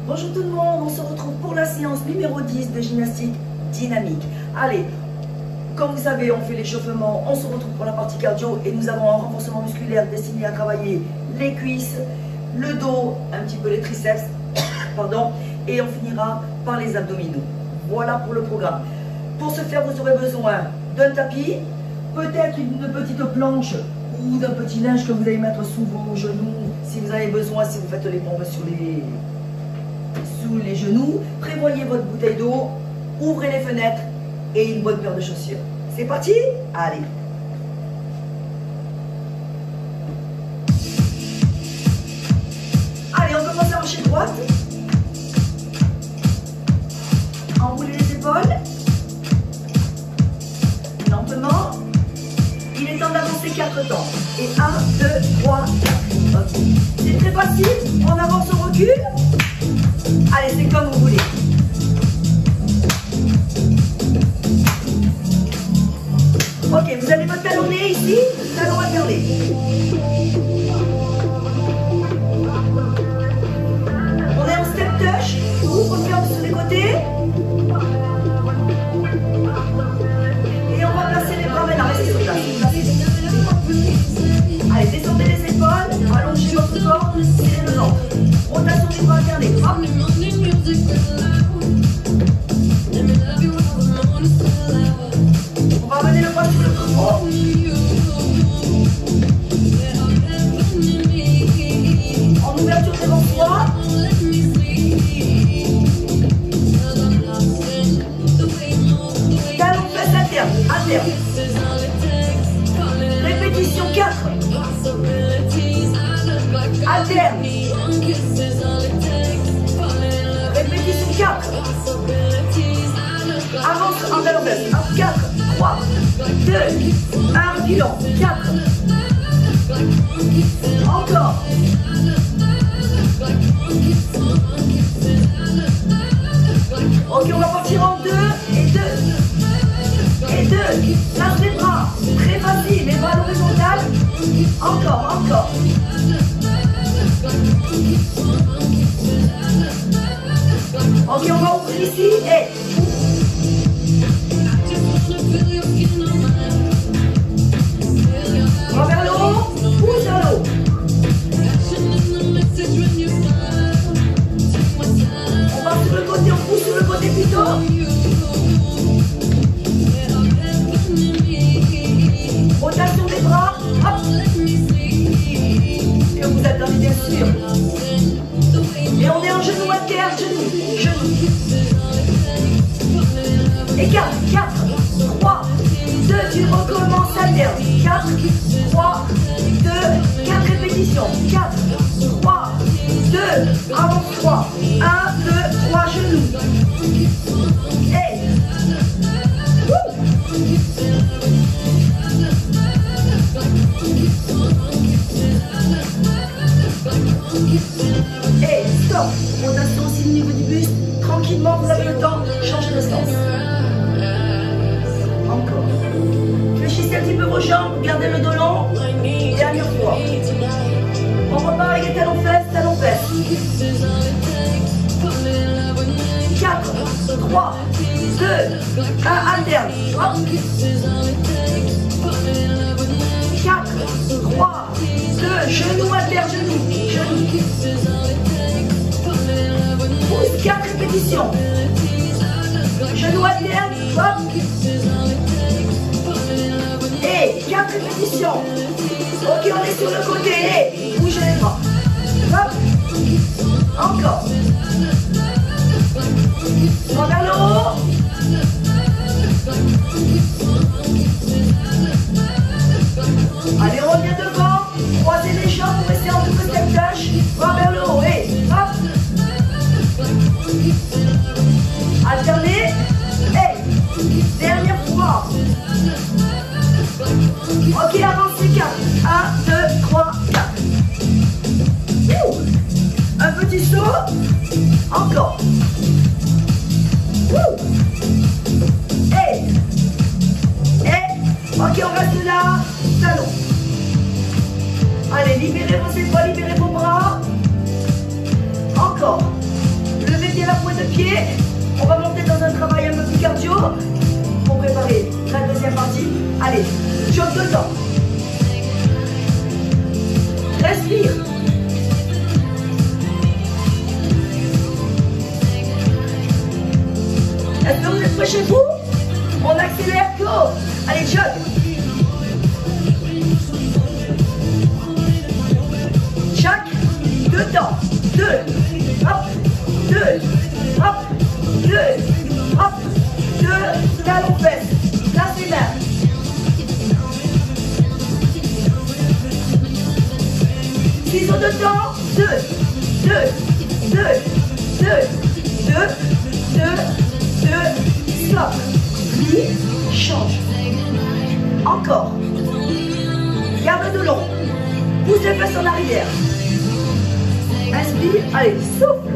Bonjour tout le monde, on se retrouve pour la séance numéro 10 de gymnastique dynamique. Allez, comme vous savez, on fait l'échauffement, on se retrouve pour la partie cardio et nous avons un renforcement musculaire destiné à travailler les cuisses, le dos, un petit peu les triceps, pardon, et on finira par les abdominaux. Voilà pour le programme. Pour ce faire, vous aurez besoin d'un tapis, peut-être une petite planche ou d'un petit linge que vous allez mettre sous vos genoux si vous avez besoin, si vous faites les pompes sous les genoux. Prévoyez votre bouteille d'eau, ouvrez les fenêtres et une bonne paire de chaussures. C'est parti? Allez! Allez, on commence à marcher droite. Enroulez les épaules. Lentement. Il est temps d'avancer 4 temps. Et 1, 2, 3, 4. Okay. C'est très facile. On avance, on recule. Allez, c'est comme vous voulez. Ok, vous avez votre talonnet ici, talon alterné. On est en step touch, ouvre le sur les côtés. Et on va placer les bras maintenant, restez sur place. Allez, descendez les épaules, allongez votre corps, tirez le ventre. Rotation des bras alternés. Hop. On va amener le poids sur le corps. En ouverture des bras froids. Talon fesse à terme, à terme. Répétition 4. À terme. Répétition 4. Avance en talon fesse. 4, 3, 2, 1, reculons. 4. Encore. Ok, on va partir en 2 et 2. Et 2. Lâche les bras. Très facile. Les bras à l'horizontale. Encore, encore. Ok, on va ouvrir ici et on va vers le haut, pousse vers le haut. On part sur le côté, on pousse sur le côté plutôt. Rotation des bras, hop. Et on vous attendez bien sûr. Et on est en genou à terre, genou, genou. Et 4, 4, 3, 2, tu recommences à terre. 4, 3, 2, 4 répétitions. 4, 3, 2, avance 3. 1, 2, 3, genoux. Et et stop. Rotation aussi au niveau du buste. Tranquillement, vous avez le temps. Changez de sens. Encore. Fléchissez un petit peu vos jambes. Gardez le dos long. Dernière fois. On repart avec les talons fesses. 4, 3, 2, 1, alterne. Hop. 4, 3, 2, genou alterne, genou. Pousse 4 répétitions. Genou alterne, hop. Et 4 répétitions. Ok, on est sur le côté. Et bougez les bras. Hop. Encore. On va vers le haut. Allez, on revient devant. Croisez les jambes pour rester en double step touch. On va vers le haut. Et hop. Alternez. Et dernière fois. Ok, avancez 4. 1, 2, 3, 4. Un petit saut. Encore. Et. Ok, on reste là. Talon. Allez, libérez vos épaules, libérez vos bras. Encore. Ok, on va monter dans un travail un peu plus cardio pour préparer la deuxième partie. Allez, jog de temps. Respire. Est-ce que vous êtes prêts chez vous? On accélère, go. Allez, jog. Chaque 2 temps. 2, hop, 2, hop, 2, hop, 2, talons fesses. Là, c'est bien. Ciseaux de temps. 2, 2, 2, 2, 2, 2, 2, stop. Plie, change. Encore. Garde de long. Pousse les fesses en arrière. Inspire, allez, souffle.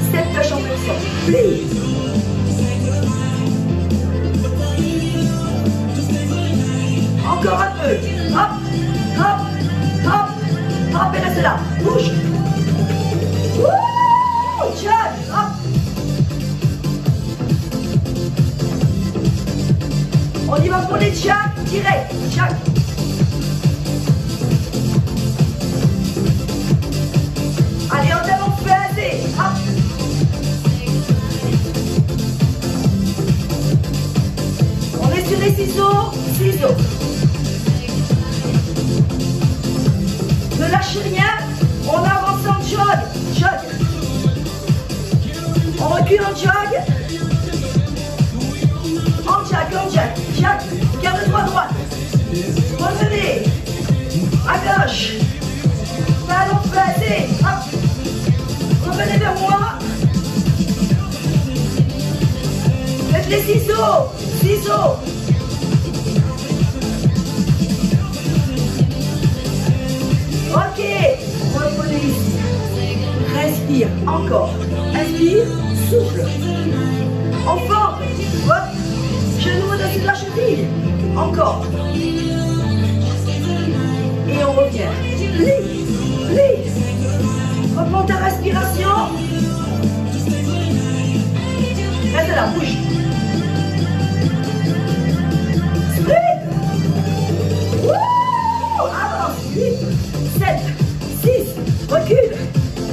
Step touch en flexion. Plie. Encore un peu. Hop, hop, hop, hop, et reste là. Bouge. Wouh, jog, hop. On y va pour les jacks, direct, jack. Allez, en talon fessé, hop. On est sur les ciseaux, ciseaux. Ne lâchez rien, on avance en jog, jog. On recule en jog. En jack, jack, garde-toi à droite. Revenez, à gauche. Talon placé, hop. Revenez vers moi. Faites les ciseaux, ciseaux. Ok, reprenez ici. Respire, encore. Inspire, souffle. En forme, hop. Genou au-dessus de la cheville. Encore. Et on revient. Plie, plie. Reprends ta respiration. Reste là, bouge. Sprint. Wouh! Avance. 8, 7, 6, recule.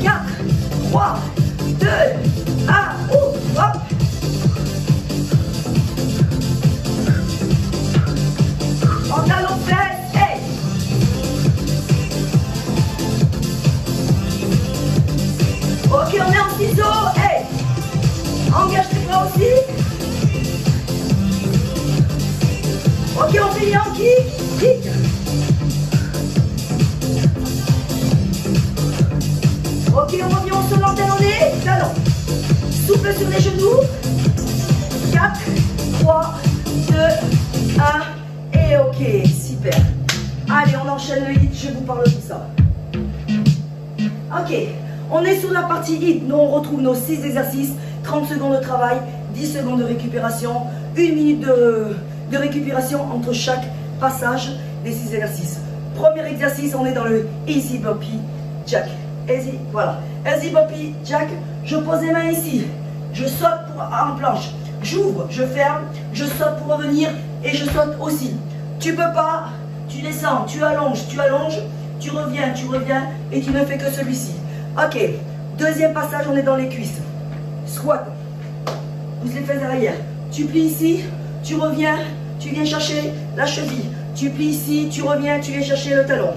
4, 3, 2, 1. Hop. En talon fesse, hey. Ok, on est en ciseaux, hey. Engage tes bras aussi. Ok, on finit en kick. Ok, on revient en sol en talonné, talon. Souffle sur les genoux. 4, 3, 2, 1. Et ok, super. Allez, on enchaîne le hit, je vous parle de tout ça. Ok, on est sur la partie hit. Nous, on retrouve nos 6 exercices, 30 secondes de travail, 10 secondes de récupération, 1 minute de récupération entre chaque passage des 6 exercices. Premier exercice, on est dans le Easy Bumpy Jack. Easy, voilà. Easy Bumpy Jack, je pose les mains ici. Je saute en planche. J'ouvre, je ferme, je saute pour revenir et je saute aussi. Tu peux pas, tu descends, tu allonges, tu reviens et tu ne fais que celui-ci. Ok, deuxième passage, on est dans les cuisses. Squat, pousse les fesses arrière. Tu plies ici, tu reviens, tu viens chercher la cheville. Tu plies ici, tu reviens, tu viens chercher le talon.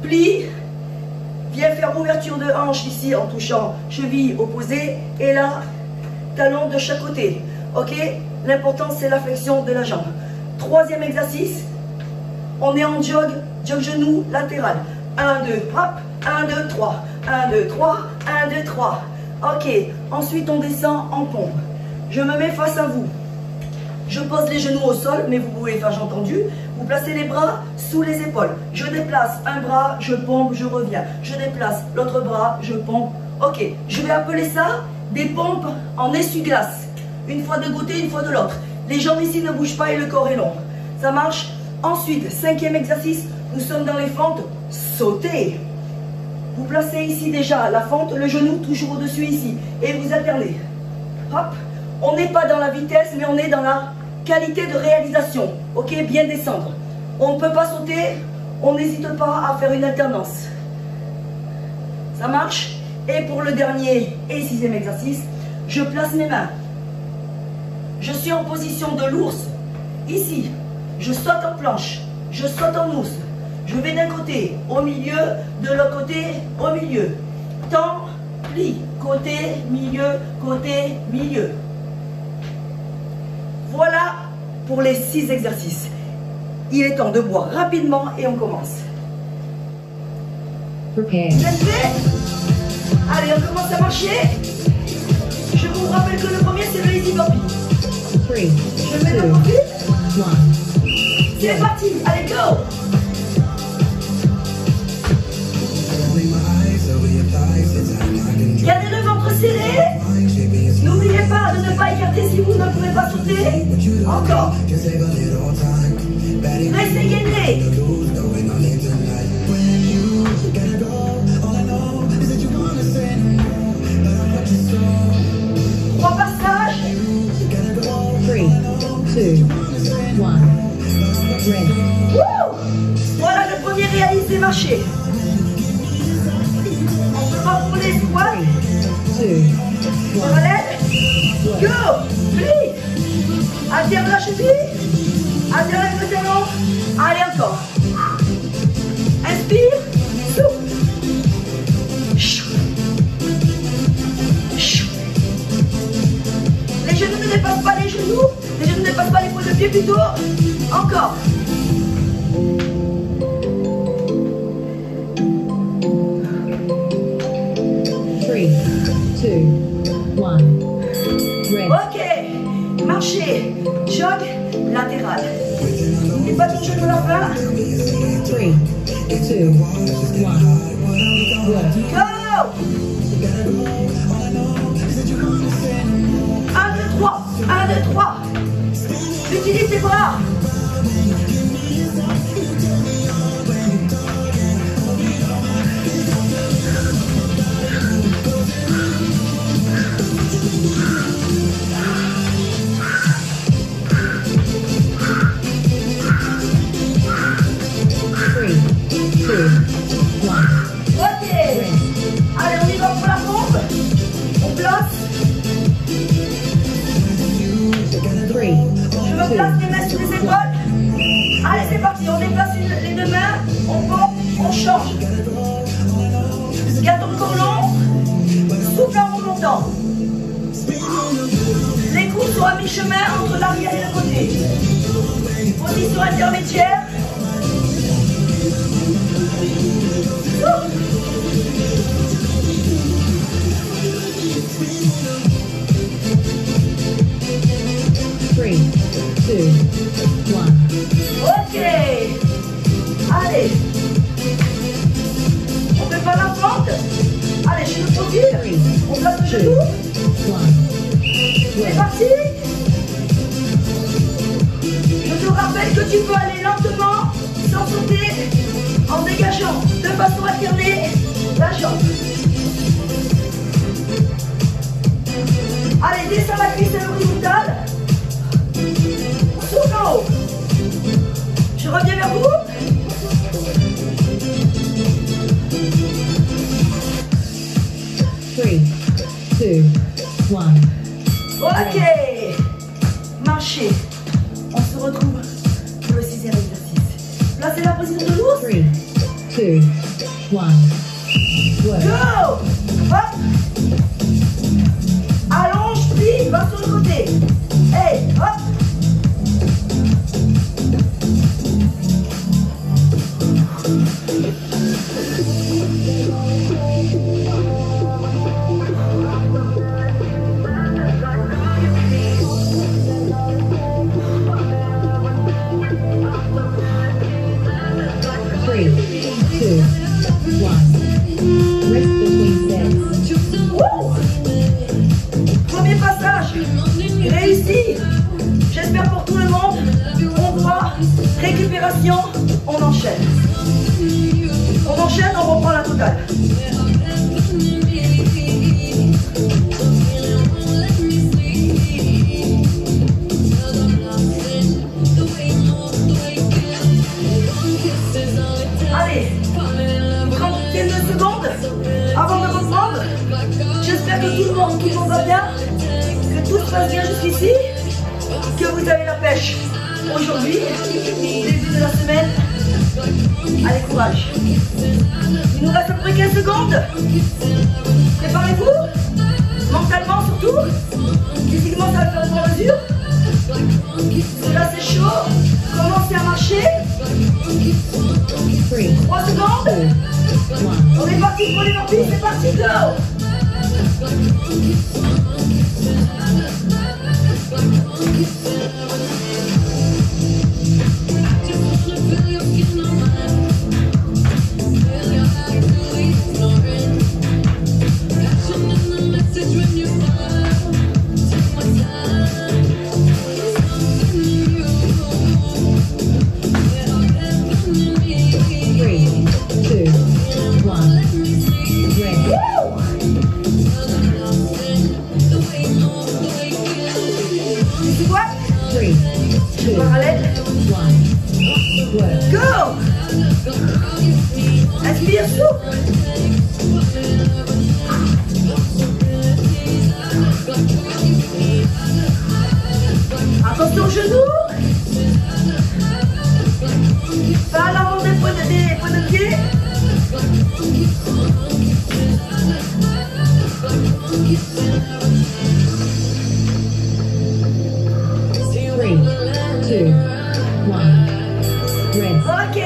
Plie, viens faire ouverture de hanche ici en touchant cheville opposée et là, talon de chaque côté. Ok, l'important c'est la flexion de la jambe. Troisième exercice, on est en jog genou latéral. 1, 2, hop, 1, 2, 3. 1, 2, 3, 1, 2, 3. Ok, ensuite on descend en pompe. Je me mets face à vous. Je pose les genoux au sol, mais vous pouvez faire, j'ai entendu. Vous placez les bras sous les épaules. Je déplace un bras, je pompe, je reviens. Je déplace l'autre bras, je pompe. Ok, je vais appeler ça des pompes en essuie-glace. Une fois de côté, une fois de l'autre. Les jambes ici ne bougent pas et le corps est long. Ça marche. Ensuite, cinquième exercice, nous sommes dans les fentes. Sauter. Vous placez ici déjà la fente, le genou toujours au-dessus ici. Et vous alternez. Hop. On n'est pas dans la vitesse, mais on est dans la qualité de réalisation. Ok, bien descendre. On ne peut pas sauter. On n'hésite pas à faire une alternance. Ça marche? Et pour le dernier et 6e exercice, je place mes mains. Je suis en position de l'ours. Ici, je saute en planche. Je saute en ours. Je vais d'un côté au milieu, de l'autre côté au milieu. Tends, plie, côté, milieu. Voilà pour les 6 exercices. Il est temps de boire rapidement et on commence. Prepare. Vous êtes prêts? Allez, on commence à marcher. Je vous rappelle que le premier, c'est le easy burpee. 3, Je mets 2, le profil. 1. C'est parti. Allez, go! Gardez le ventre serré. N'oubliez pas de ne pas écarter si vous ne pouvez pas sauter. Encore. Restez gainé. 3 passages. 3, 2, 1. Rest. Wouh! Voilà le premier réalise des marchés. On se va pour les squats. 2, 1. Parallèle. Go! Plie. Alterne la cheville. Alterne le talon. Allez, encore. Inspire. Souffle. Les genoux ne dépassent pas les genoux. Les genoux ne dépassent pas les points de pied plutôt. Encore. Three, 2, 1. Rest. Ok. Marcher. Jog. Latéral. N'oubliez pas ton genou à la fin. 3, 2, 1. Work. Go! 1, 2, 3. 1, 2, 3. Utilise tes bras. Ok. Allez, on y va pour la pompe. On place. 3, Je me place les mains sur les épaules. Allez, c'est parti. On déplace les deux mains. On pompe. On change. Garde ton corps long. Souffle en remontant. Les coudes sont à mi-chemin entre l'arrière et le côté. Position intermédiaire. Three, 2, 1. Ok. Allez. On fait pas la pente. Allez, je le profil. On place le genou. 1. C'est parti. Je te rappelle que tu peux aller lentement, sans sauter, en dégageant de façon alternée la jambe. Allez, descends la cuisse à l'horizontale. Souffle en haut. Je reviens vers vous. Three, 2, 1. Ok. Marchez. On se retrouve pour le 6e exercice. Placez la position de l'ours. 3, 2, 1. Work. Go. Hop. Allonge, plie, va sur le côté. Hey, hop. Three, 2, 1. Rest between sets. Wouh. Premier passage. Réussi. J'espère pour tout le monde. On voit. Récupération. On enchaîne. On enchaîne, on reprend la totale. Allez, 32 secondes avant de reprendre. J'espère que tout le monde va bien, que tout se passe bien jusqu'ici, que vous avez la pêche aujourd'hui, début de la semaine. Allez, courage. Il nous reste à peu près 15 secondes. Préparez-vous, mentalement surtout. Physiquement, ça va faire au fur et à mesure. Parce que là, c'est chaud. Commencez à marcher. 3 secondes. On est parti pour les morpies, c'est parti, go! Parallèle. Go! Inspire, souffle. Attention aux genoux. Pas à l'avant des points de pied. Ok,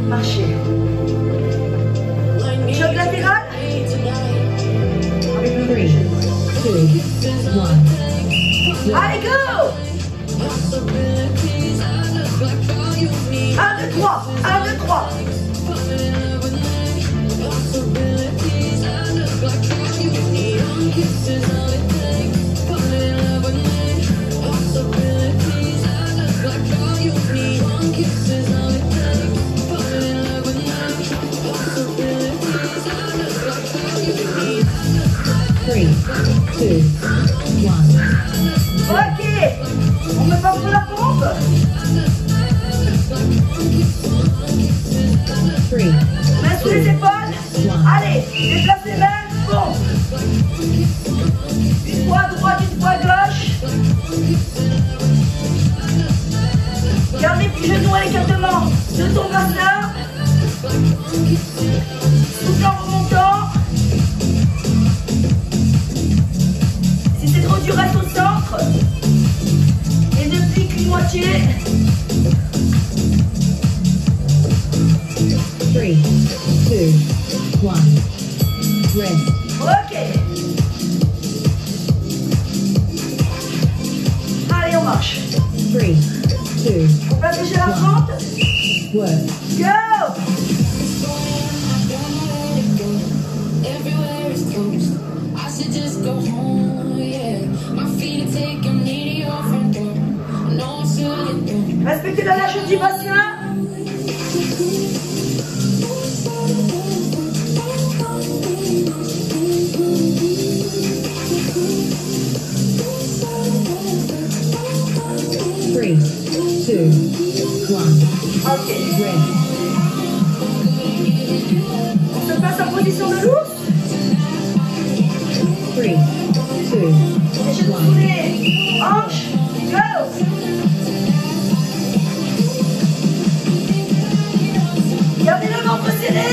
marchez. Choc latéral. Avec le bridge. Allez, go! 1, 2, 3. 1, 2, 3. Ok, on me porte la pompe. 3, main sous les épaules. Allez, déplace les mains, pompe. Une fois à droite, une fois à gauche. Gardez les genoux à l'écartement de ton bassin. Souffle en remontant. Si c'est trop dur, reste au centre. Et ne plie qu'une moitié. 3, 2, 1. Rest. Ok. Allez, on marche. 3, 2. On va bouger la fente. Work. Go! Respectez la largeur du bassin. Three, two, one. Ok. Rest. On se passe en position de l'ours. 3, 2, Les genoux sous les hanches. Go! Gardez le ventre serré.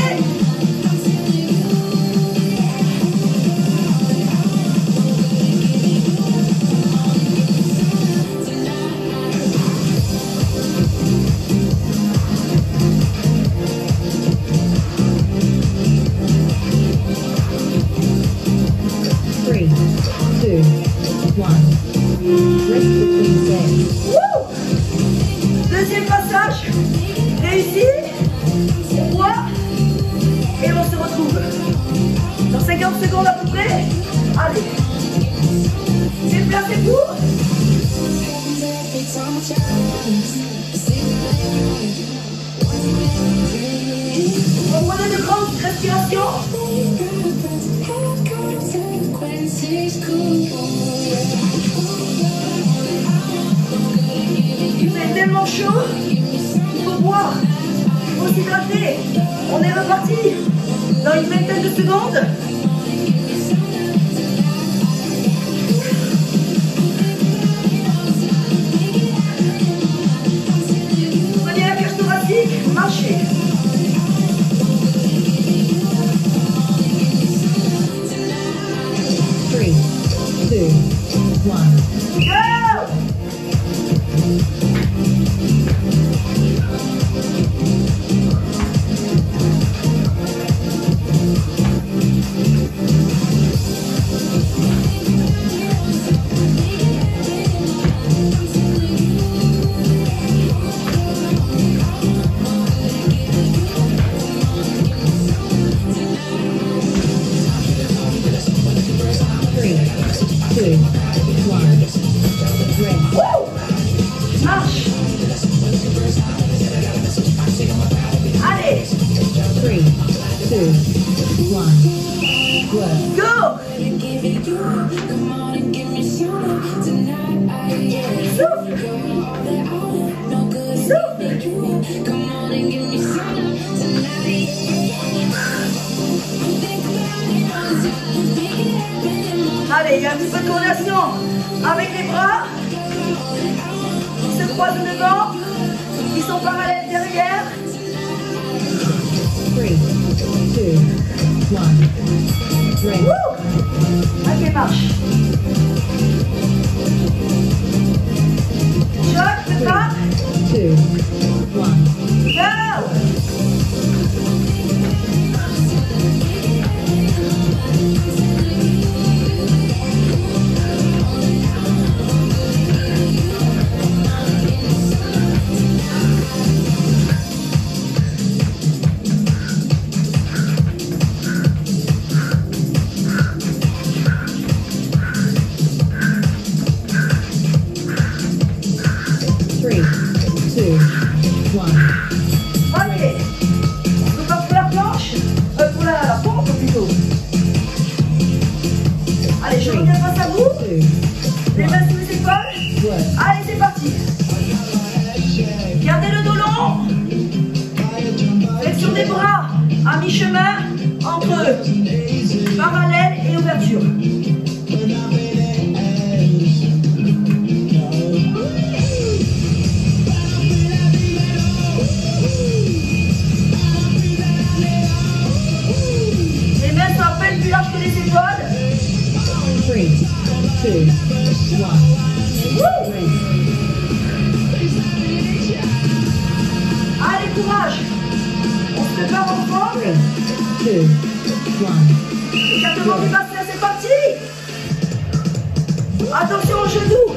Deuxième passage, réussi, on voit, et on se retrouve dans 50 secondes à peu près. Allez, déplacez-vous. Reprenez de grands C'est tellement chaud, il faut boire, il faut s'hydrater. On est reparti dans une vingtaine de secondes. Prenez la cage thoracique, marchez. Three, two, one. Go! Three, two, one. Rest. Woo! Marche. Allez, Three, two, one. Work. go! Souffle. Souffle. Allez, il y a un petit peu de coordination avec les bras qui se croisent devant, qui sont parallèles derrière. Three, two, one. Rest. Wouh! Ok, marche. Choc, c'est pas. Two, one. Go! Three, two, one. Ok. On part pour la planche, pour la pompe plutôt. Allez, je reviens face à vous. Two, Les mains sous les épaules. work. Allez, c'est parti. Gardez le dos long. Flexion des bras à mi-chemin entre parallèle et ouverture. Les mains sont à peine plus larges que les épaules. Three, two, one. Rest. Allez, courage. On se prépare ensemble. Three, two, one. Écartement du bassin, c'est parti. Attention aux genoux.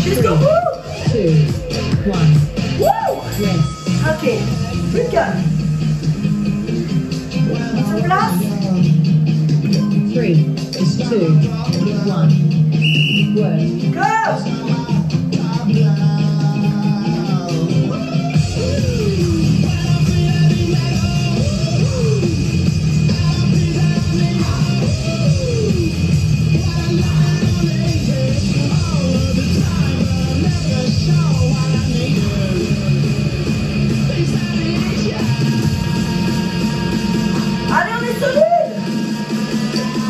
Jusqu'au bout. Two, one. Wouh! Rest. Ok, plus qu'un. On se place. Three, two, one. Work. Go! Allez, on est solide.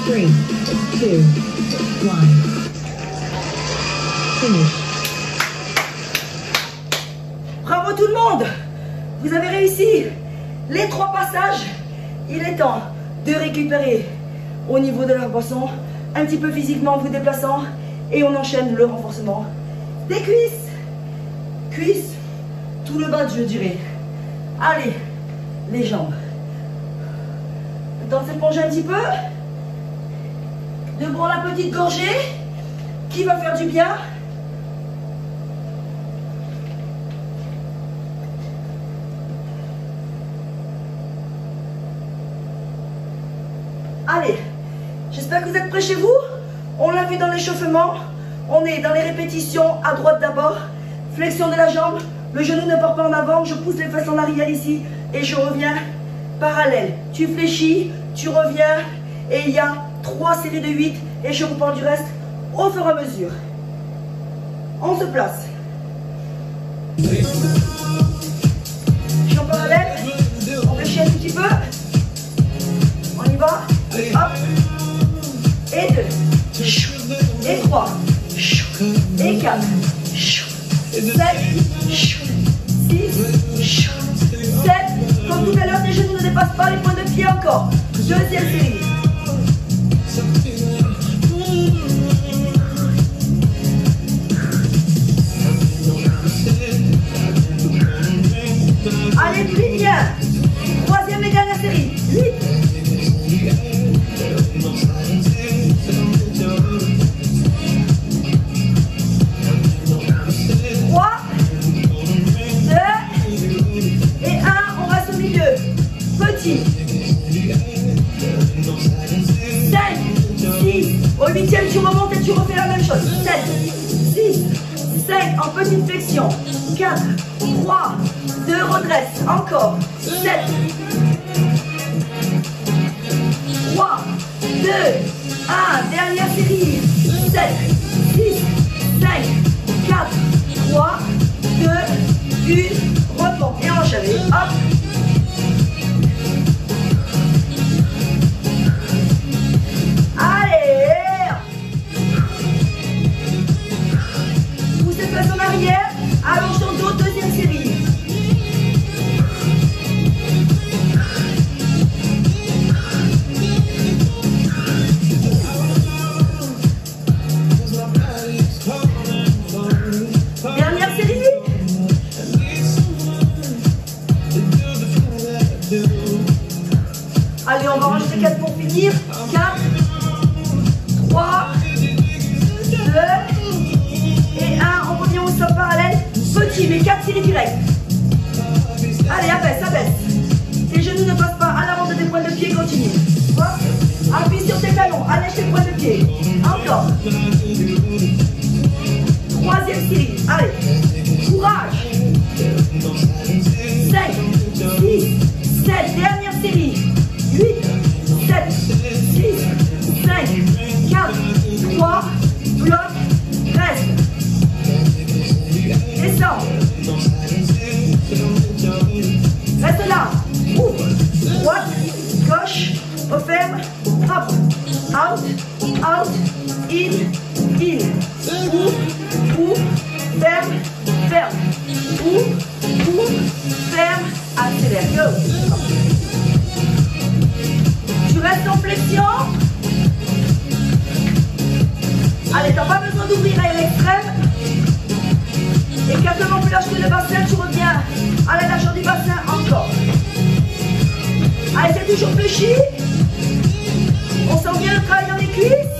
Three, two, one. Finish. Bravo tout le monde. Vous avez réussi les 3 passages. Il est temps de récupérer au niveau de la boisson, un petit peu physiquement en vous déplaçant, et on enchaîne le renforcement des cuisses. Cuisses, tout le bas, je dirais. Allez, les jambes. Le temps de s'éponger un petit peu. De boire la petite gorgée qui va faire du bien. Allez, j'espère que vous êtes prêts chez vous. On l'a vu dans l'échauffement. On est dans les répétitions, à droite d'abord. Flexion de la jambe, le genou ne part pas en avant. Je pousse les fesses en arrière ici et je reviens parallèle. Tu fléchis, tu reviens et il y a 3 séries de 8 et je vous parle du reste au fur et à mesure. On se place. Je suis en parallèle. On fléchit un tout petit peu. On y va. Hop. Et 2. Et 3. Et 4. 7. 6. 7. Comme tout à l'heure, tes genoux ne dépassent pas les points de pied encore. Deuxième série. Allez, plus bien. Troisième et dernière série. 8. 3, 2 et 1. On reste au milieu. Petit. 5, 6. Au 8e, tu remontes et tu refais la même chose. 7, 6, 5. En petite flexion. 4, 3, 2, redresse. Encore. 7, 3, 2, 1. Dernière série. 7, 6, 5, 4, 3, 2, 1. Repompe. Et enchaîne. Hop. Allez. Poussez les fesses en arrière. Allonge ton dos. Deuxième série. Dernière série. Allez, on va rajouter 4 pour finir. 4, 3, 2 et 1. On revient au sol parallèle. Petit, mais 4 séries directes. Allez, abaisse, abaisse. Tes genoux ne passent pas à l'avant de tes points de pied. Continue. Hop. Appuie sur tes talons. Allège tes points de pied. Encore. Troisième série. Allez. Courage. 5, 6, 7. Dernière série. 8, 7, 6, 5, 4, 3, bloc, reste. Descends. Reste là. Ouvre. Droite, gauche, referme, hop. Out, out, in, in. Ouvre, ferme, ferme. Ouvre, ferme, accélère. Go. Tu restes en flexion. Allez, t'as pas besoin d'ouvrir à l'extrême. Et carrément plus large que le bassin, tu reviens à la largeur du bassin encore. Allez, t'es toujours fléchi. On sent bien le travail dans les cuisses.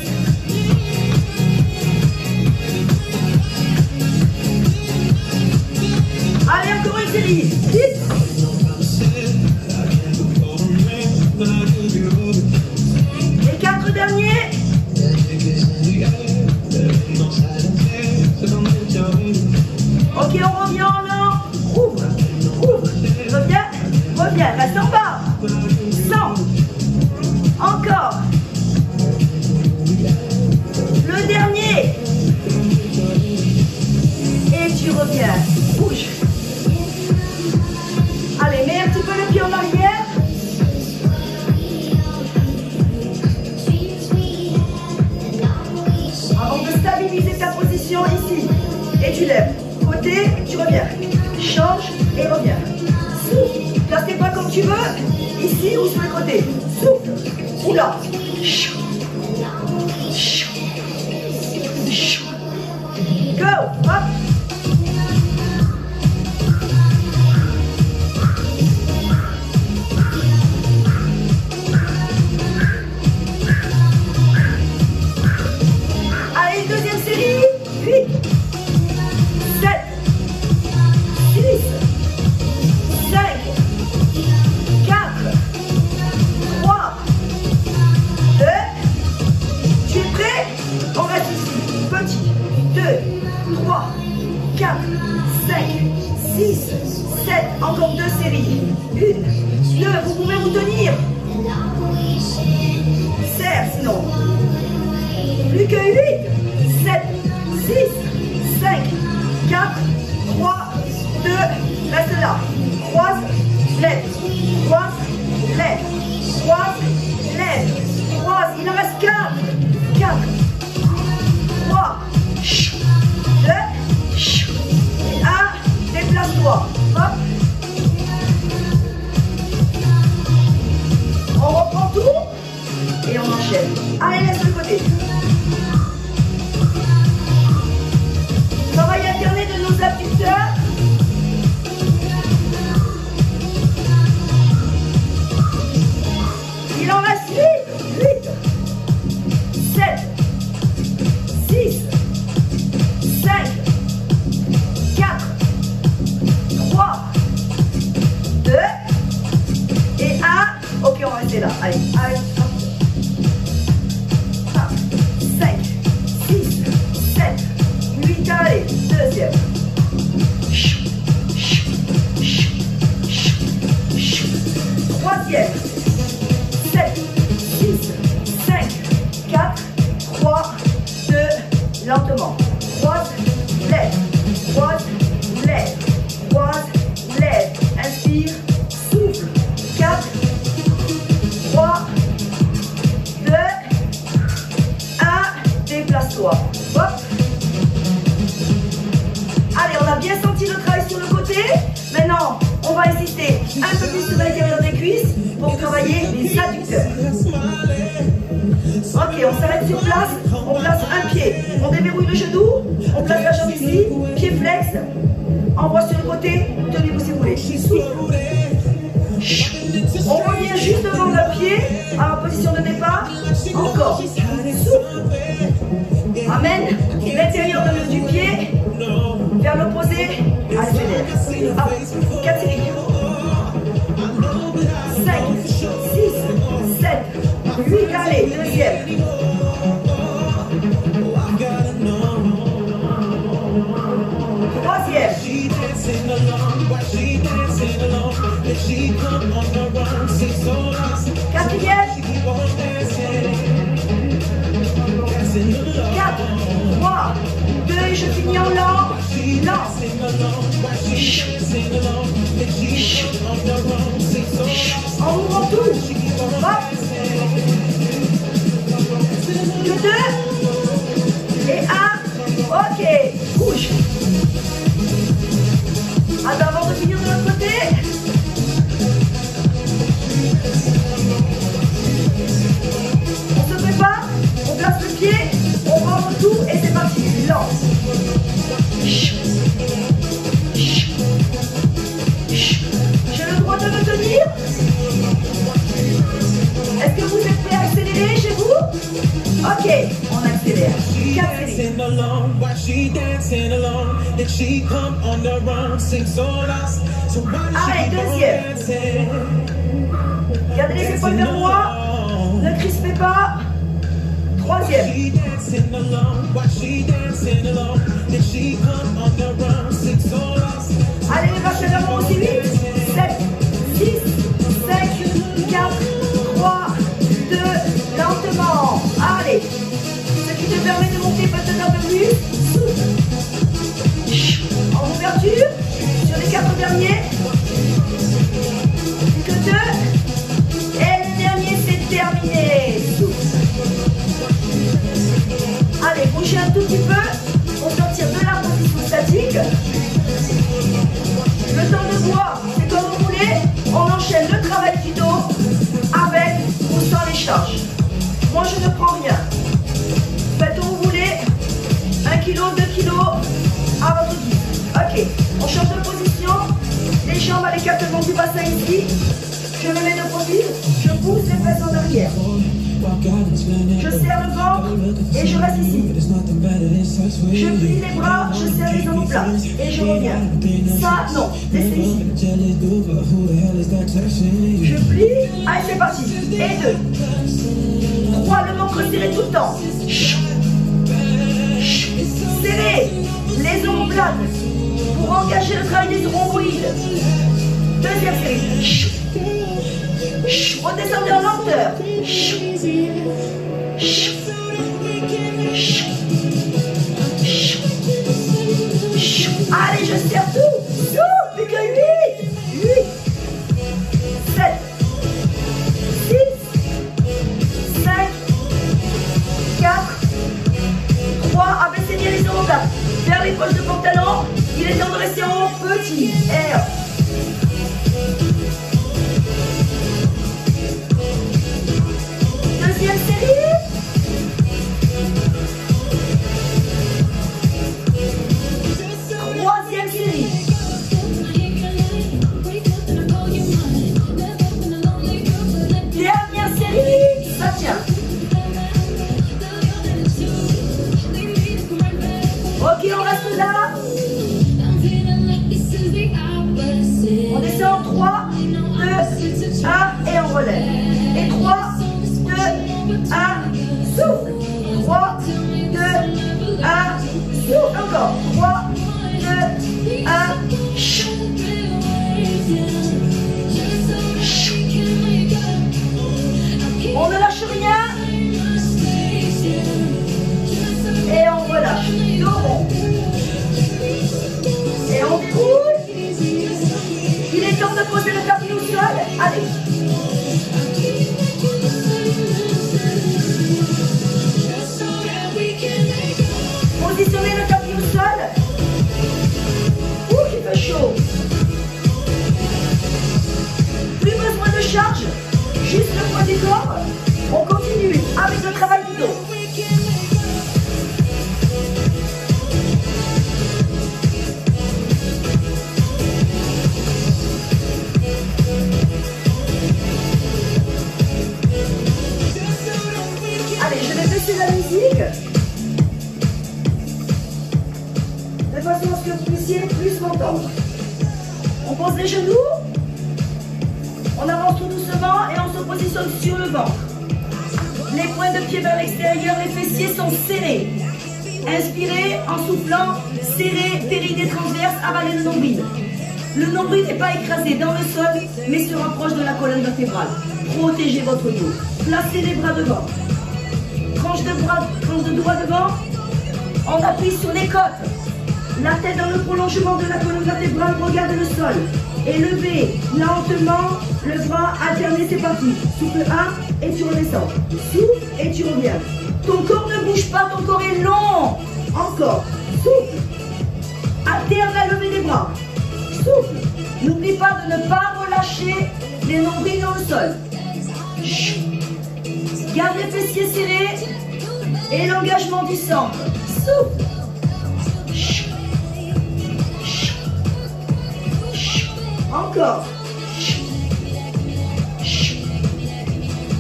Allez, encore une série. 10. Les 4 derniers. Ok, on revient en an. Ouvre, ouvre. Reviens, reviens. Reste en bas. 100. Encore. Le dernier. Et tu reviens. Bouge. Allez, mets un petit peu le pied en arrière. Avant de stabiliser ta position ici. Et tu lèves. Côté, tu reviens. Change et reviens. Souffle. Place tes bras comme tu veux. Ici ou sur le côté. Souffle. Oula. Go. Hop. Allez, deuxième série. 8, 7, 6, 5, 4, 3, 1, 2, vous pouvez vous tenir. Serre sinon. Plus que 8, 7, 6, 5, 4, 3, 2, reste là. Croise, lève, croise, lève, croise, lève, croise. Il en reste 4, 4, 3, 2, 1, déplace-toi. Hop. On reprend tout et on enchaîne. Allez, laisse le côté. Travail alterné de nos abducteurs. Il en reste 8, 7, 6, 5, 4, 3, 2 et 1. Ok, on va rester là. Allez, allez. 5, 6, 7, 8, allez, deuxième. Troisième. 7, 6, 5, 4, 3, 2, lentement. Croise, lève, croise, lève, croise, lève. Inspire, souffle. 4, 3, 2, 1, déplace-toi. Hop. Allez, on a bien senti le travail sur le côté. Maintenant, on va insister un peu plus sur l'intérieur des cuisses pour travailler les adducteurs. Ok, on s'arrête sur place, on place un pied, on déverrouille le genou, on place la jambe ici, pied flex, envoie sur le côté, tenez-vous si vous voulez. On revient juste devant le pied, à la position de départ, encore. Amène l'intérieur du pied vers l'opposé, accélère. Hop, 4 séries. 5, 6, 7, 8, allez, deuxième. Troisième. Quatrième. 4, 3, 2, je finis en lent. Lent. En ouvrant tout. Hop. Que 2 et 1. Ok. Bouge. Attends, avant de finir de l'autre côté. On se prépare. On place le pied. On rentre tout et c'est parti. Lent. J'ai le droit de me tenir. Est-ce que vous êtes prêts à accélérer chez vous? Ok, on accélère. 4 séries. Allez, deuxième. Gardez les épaules vers moi. Ne crispez pas. Troisième. Allez, les vaches vers moi aussi. 8, 7, 6, 5, 4, 3, 2, lentement. Allez. Ce qui te permet de monter peut-être un peu plus. En ouverture. Sur les 4 derniers. Plus que 2. Et le dernier, c'est terminé. Allez, bougez un tout petit peu pour sortir de la position statique. Le temps de boire, c'est comme vous voulez. On enchaîne le travail du dos avec ou sans les charges. Moi, je ne prends rien. Faites où vous voulez. 1 kg, 2 kg, à votre guise. Ok, on change de position. Les jambes à l'écartement du bassin ici. Je me mets de profil. Je pousse les fesses en arrière. Je serre le ventre et je reste ici. Je plie les bras, je serre les omoplates et je reviens. Ça, non, laissez ici. Je plie, allez c'est parti. Et 2. 3, le ventre serré tout le temps. Serrez les omoplates pour engager le travail des rhomboïdes. Deuxième série. Redescendez en lenteur. Allez, je serre tout. Plus que 8. 7. 6. 5. 4. 3. Abaissez bien les omoplates. Vers les poches de pantalon. Il est temps de rester en haut. Petit. R. Deuxième série. Troisième série. Dernière série. Ça tient. Ok, on reste là. On descend 3, 2, 1 et on relève. Et 3, 2, 1, souffle. 3, 2, 1, souffle. Encore. 3, 2, 1, chou. On ne lâche rien. Et on relâche. Dos rond. Et on déroule. Il est temps de poser le tapis au sol. Allez. Positionnez le tapis au sol. Ouh, il fait chaud. Plus besoin de charge. Juste le poids du corps. On continue avec le travail du dos. Allez, je vais baisser la musique de façon à ce que vous puissiez plus m'entendre. On pose les genoux, on avance tout doucement et on se positionne sur le ventre. Les points de pied vers l'extérieur, les fessiers sont serrés. Inspirez en soufflant, serrez, périnée transverse, avalez le nombril. Le nombril n'est pas écrasé dans le sol, mais se rapproche de la colonne vertébrale. Protégez votre dos. Placez les bras devant. Tranche de doigts devant. On appuie sur les côtes. La tête dans le prolongement de la colonne vertébrale, regardez le sol. Élevez lentement le bras alterné, c'est parti. Souffle 1 et tu redescends. Souffle et tu reviens. Ton corps ne bouge pas, ton corps est long. Encore. Souffle. Alterne la levée des bras. Souffle. N'oublie pas de ne pas relâcher les nombrils dans le sol. Garde les fessiers serrés et l'engagement du centre. Souffle. Encore.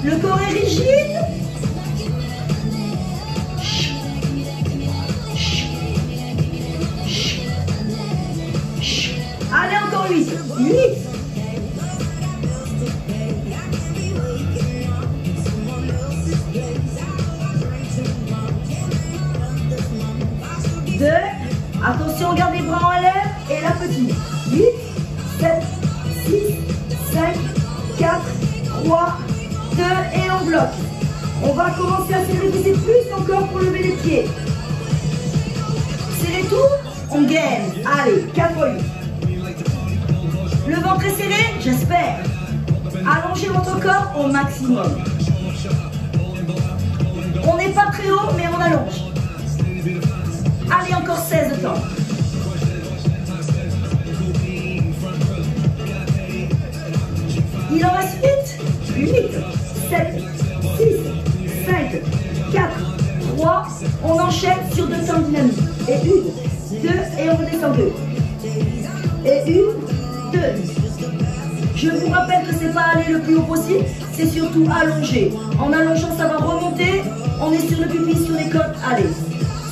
Le corps est rigide. Allez, encore 8. 8. Attention, garde les bras en l'air et la petite. 8, 7, 6, 5, 4, 3, 2 et on bloque. On va commencer à serrer plus encore pour lever les pieds. Serrez tout, on gaine. Allez, 4 fois 8. Le ventre est serré, j'espère. Allongez votre corps au maximum. On n'est pas très haut, mais on allonge. Allez, encore 16 temps. Il en reste 8, 7, 6, 5, 4, 3. On enchaîne sur 2 temps dynamiques. Et 1, 2, et on redescend 2. Et 1, 2. Je vous rappelle que c'est pas aller le plus haut possible, c'est surtout allonger. En allongeant, ça va remonter. On est sur le pupille, sur les côtes. Allez.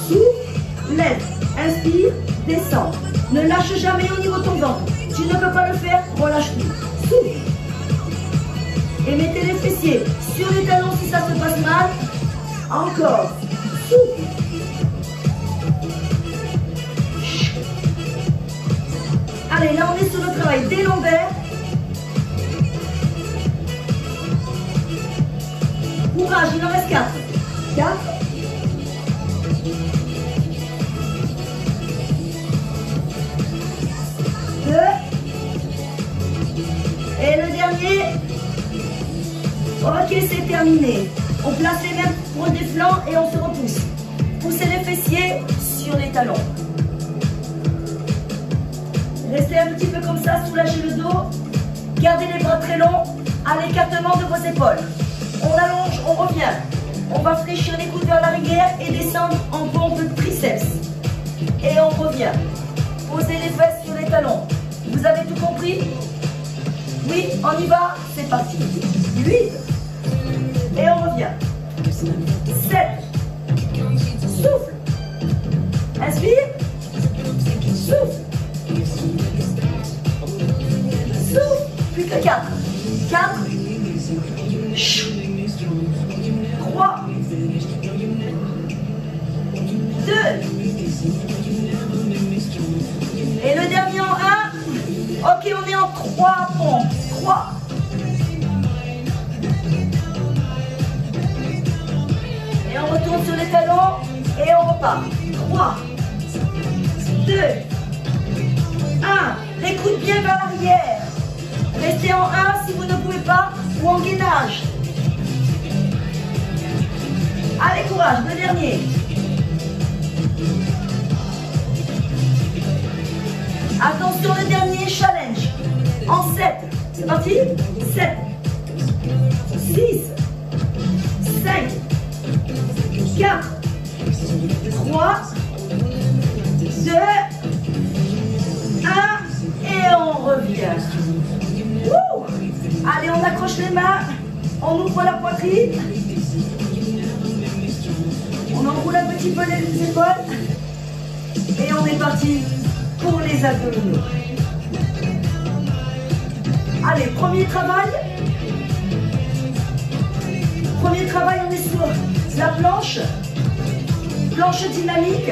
Souffle, lève, inspire, descend. Ne lâche jamais au niveau de ton ventre. Tu ne peux pas le faire, relâche tout. Souffle. Et mettez les fessiers sur les talons si ça se passe mal. Encore. Souffle. Allez, là on est sur le travail des lombaires. courage, il en reste 4. 4. 2. Et le dernier. Ok, c'est terminé. On place les mains pour des flancs et on se repousse. Poussez les fessiers sur les talons. Restez un petit peu comme ça, soulagez le dos. Gardez les bras très longs à l'écartement de vos épaules. On allonge, on revient. On va fléchir les coudes vers l'arrière et descendre en pompe triceps. Et on revient. Posez les fesses sur les talons. Vous avez tout compris? Oui, on y va, c'est parti. 8. Et on revient. 7. Souffle. Inspire. Souffle. Souffle. Plus que 4. 4. 3. 2. Et le dernier en 1. Ok, on est en 3 pompes. 3. Et on retourne sur les talons et on repart. 3, 2, 1. Les coudes bien vers l'arrière. Restez en 1 si vous ne pouvez pas ou en gainage. Allez, courage, le dernier. Attention, le dernier challenge. En 7. C'est parti. 7, 6, 5, 4, 3, 2, 1 et on revient. Wouh! Allez, on accroche les mains, on ouvre la poitrine, on enroule un petit peu les épaules et on est parti pour les abdominaux. Allez, premier travail. Premier travail, on est sur la planche dynamique.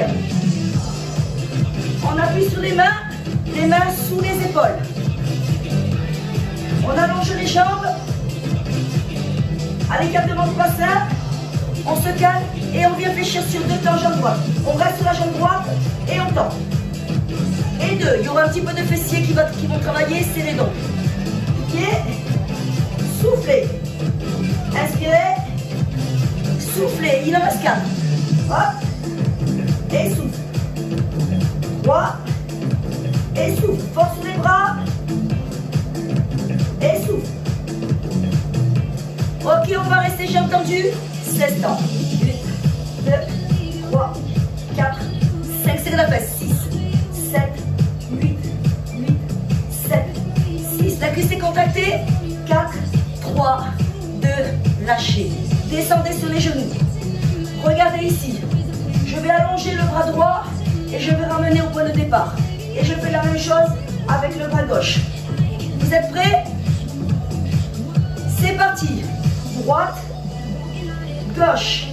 On appuie sur les mains sous les épaules. On allonge les jambes à l'écartement du bassin. On se calme et on vient fléchir sur 2 temps jambe droite. On reste sur la jambe droite et on tend. Et 2, il y aura un petit peu de fessiers qui vont travailler, c'est les dents. Piquez, soufflez, inspirez, soufflez, il en reste 4. Hop, et souffle. 3, et souffle. Force sur les bras, et souffle. Ok, on va rester jambes tendues, 16 temps. 8, 2, 3, 4, 5, c'est de la fesse. 6, 7, 8, 7, 6. La cuisse est contractée. 4, 3, 2, lâchez. Descendez sur les genoux. Regardez ici. Je vais allonger le bras droit et je vais ramener au point de départ. Et je fais la même chose avec le bras gauche. Vous êtes prêts? C'est parti. Droite, gauche,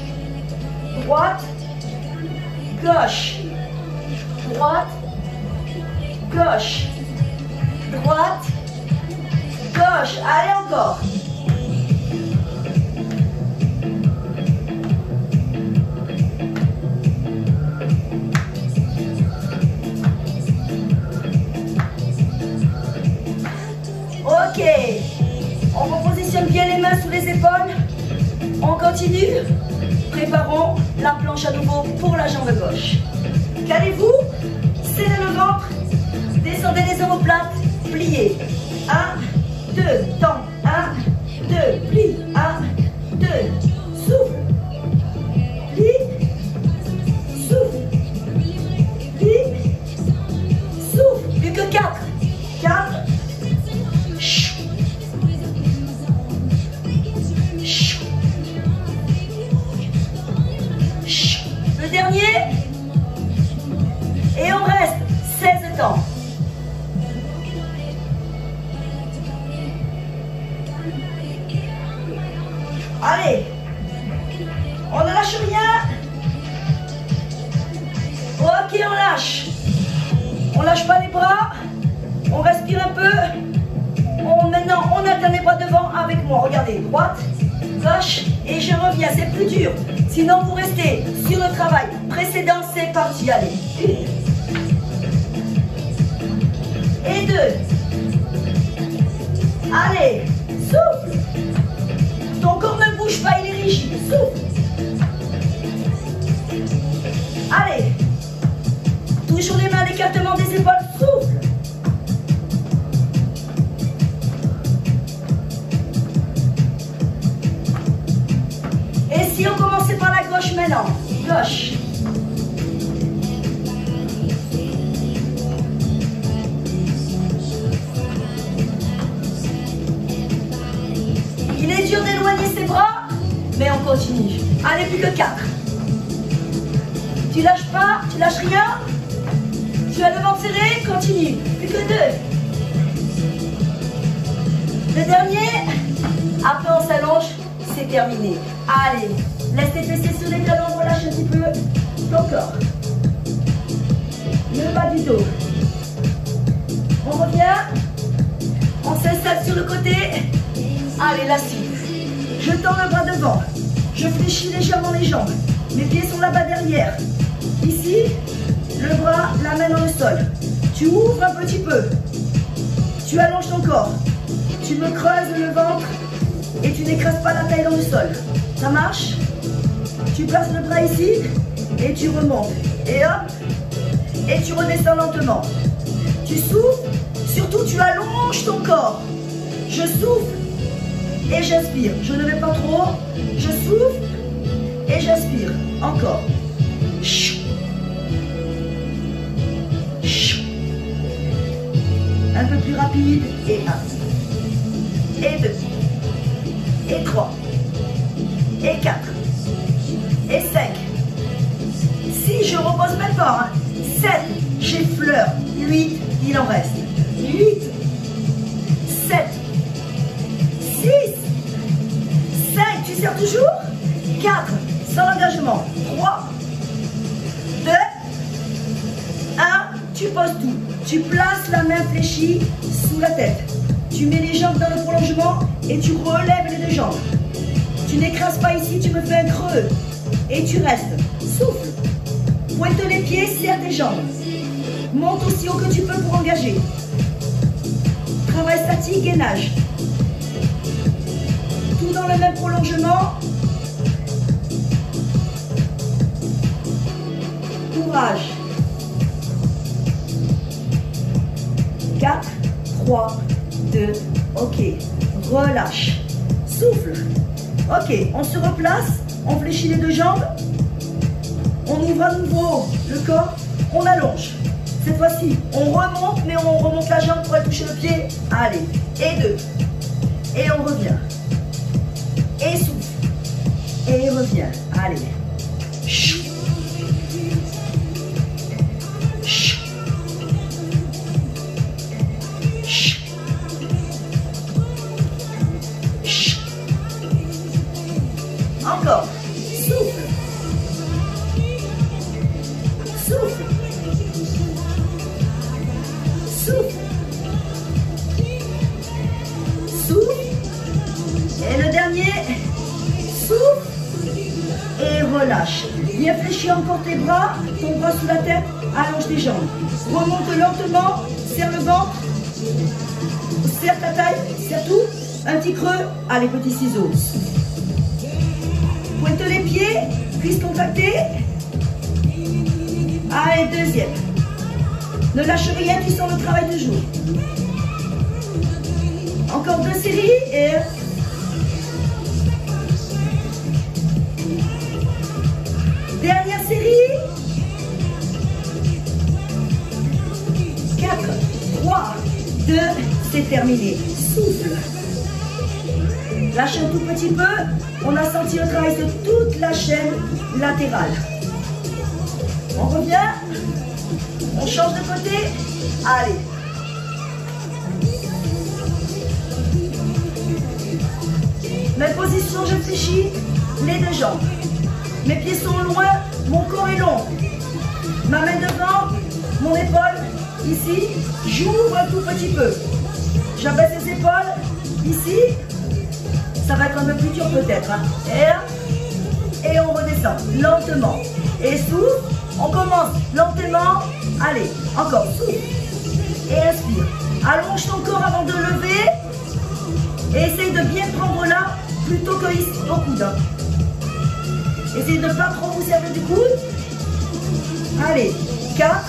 droite, gauche, droite, gauche, droite, gauche. Allez encore. Ok. On repositionne bien les mains sous les épaules. On continue. Préparons la planche à nouveau pour la jambe gauche. Calez-vous. Serrez le ventre. Descendez les omoplates. Pliez. 1, 2, temps. 1, 2, plie. 1, 2, souffle. Plie. Souffle. Plie. Souffle. Plus que 4. 4. Le dernier. Et on reste 16 temps. Allez. On ne lâche rien. Ok, on lâche. On lâche pas les bras. On respire un peu. Maintenant, on alterne les bras devant avec moi. Regardez, droite, gauche, Et je reviens, c'est plus dur. Sinon, vous restez sur le travail précédent, c'est parti. Allez, 1. Et 2. Allez, souffle. Ton corps ne bouge pas, il est rigide. Souffle. Allez. Toujours les mains d'écartement des épaules. Souffle. Et si on commençait par la gauche maintenant. Gauche. Il est dur d'éloigner ses bras, mais on continue. Allez, plus que 4. Tu lâches pas, tu lâches rien. Tu as le ventre serré, continue. Plus que 2. Le dernier. Après on s'allonge, c'est terminé. Allez, laisse tes fessiers sur les talons, relâche un petit peu ton corps. Le bas du dos. On revient. On s'installe sur le côté. Allez, la cible. Je tends le bras devant. Je fléchis légèrement les jambes. Mes pieds sont là-bas derrière. Ici, le bras, la main dans le sol. Tu ouvres un petit peu. Tu allonges ton corps. Tu me creuses le ventre et tu n'écrases pas la taille dans le sol. Ça marche? Tu places le bras ici et tu remontes. Et hop, et tu redescends lentement. Tu souffles, surtout tu allonges ton corps. Je souffle et j'inspire. Je ne vais pas trop. Je souffle et j'inspire. Encore. Un peu plus rapide. Et 1. Et 2. Et 3. Et 4. Et 5. 6, je repose même pas. 7, j'effleure. 8, il en reste. 8. 7. 6. 5, tu serres toujours. 4, sans engagement. 3. 2. 1, tu poses tout. Tu places la main fléchie sous la tête. Tu mets les jambes dans le prolongement et tu relèves les deux jambes. Tu n'écrases pas ici, tu me fais un creux. Et tu restes. Souffle. Pointe les pieds, serre tes jambes. Monte aussi haut que tu peux pour engager. Travail statique, gainage. Tout dans le même prolongement. Courage. 4, 3, 2, ok. Relâche. Souffle. Ok, on se replace. On fléchit les deux jambes. On ouvre à nouveau le corps. On allonge. Cette fois-ci, on remonte, mais on remonte la jambe pour aller toucher le pied. Allez. Et 2. Et on revient. Et souffle. Et revient. Allez. Chou. Chou. Chou. Chou. Encore. Souffle. Souffle. Souffle. Souffle. Et le dernier. Souffle. Et relâche. Bien fléchis encore tes bras. Ton bras sous la tête. Allonge tes jambes. Remonte lentement. Serre le ventre. Serre ta taille. Serre tout. Un petit creux. Allez, petits ciseaux. Pointe les pieds. Cuisses contractées. Allez, deuxième. Ne lâche rien, tu sens le travail du jour. Encore 2 séries et... Dernière série. 4, 3, 2, c'est terminé. Souffle. Lâche un tout petit peu. On a senti le travail de toute la chaîne latérale. On revient. On change de côté. Allez. Même position, je fléchis les deux jambes. Mes pieds sont loin, mon corps est long. Ma main devant, mon épaule, ici. J'ouvre un tout petit peu. J'abaisse les épaules, ici. Ça va être un peu plus dur peut-être. Hein. Et on redescend lentement. Et souffle. On commence lentement. Allez, encore, souffle. Et inspire. Allonge ton corps avant de lever. Et essaye de bien prendre là, plutôt que ici, au coude. Essayez de ne pas trop vous servir du coude. Allez, 4,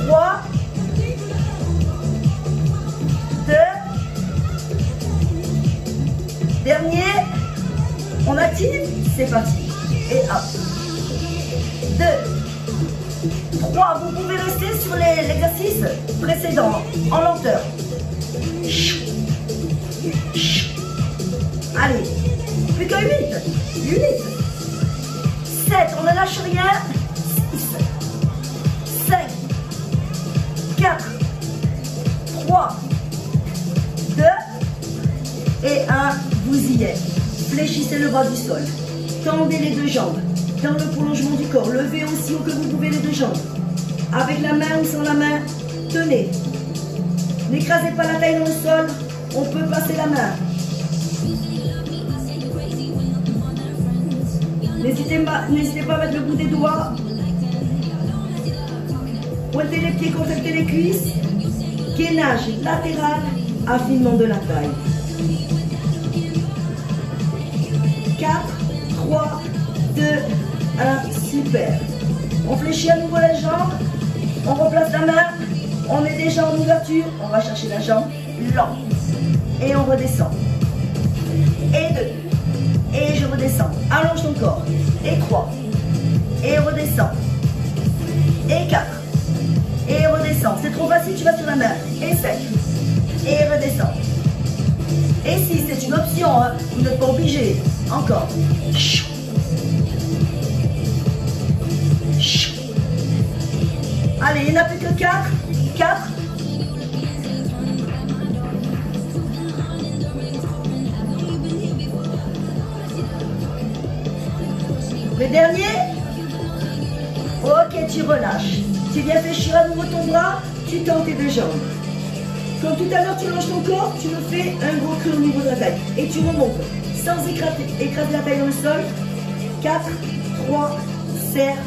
3, 2, dernier, on active, c'est parti. Et 1, 2, 3, vous pouvez rester sur l'exercice précédent, en lenteur. Allez, plus que 8, 8, 7, on ne lâche rien, 6, 5, 4, 3, 2, et 1, vous y êtes. Fléchissez le bas du sol, tendez les deux jambes, dans le prolongement du corps, levez aussi haut que vous pouvez les deux jambes. Avec la main ou sans la main, tenez. N'écrasez pas la taille dans le sol, on peut passer la main. N'hésitez pas à mettre le bout des doigts. Pointez les pieds, contractez les cuisses. Gainage latéral, affinement de la taille. 4, 3, 2, 1, super. On fléchit à nouveau les jambes. On replace la main. On est déjà en ouverture. On va chercher la jambe lente. Et on redescend. Et 2. Et je redescends. Allonge ton corps. Et 3. Et redescends. Et 4. Et redescends. C'est trop facile, tu vas sur la main. Et 5. Et redescends. Et 6, c'est une option. Hein. Vous n'êtes pas obligé. Encore. Allez, il n'y en a plus que 4. 4. Le dernier. Ok, tu relâches. Tu viens fléchir à nouveau ton bras, tu tends tes deux jambes. Comme tout à l'heure, tu longes ton corps, tu me fais un gros creux au niveau de la taille. Et tu remontes sans écraser la taille dans le sol. 4, 3, serre,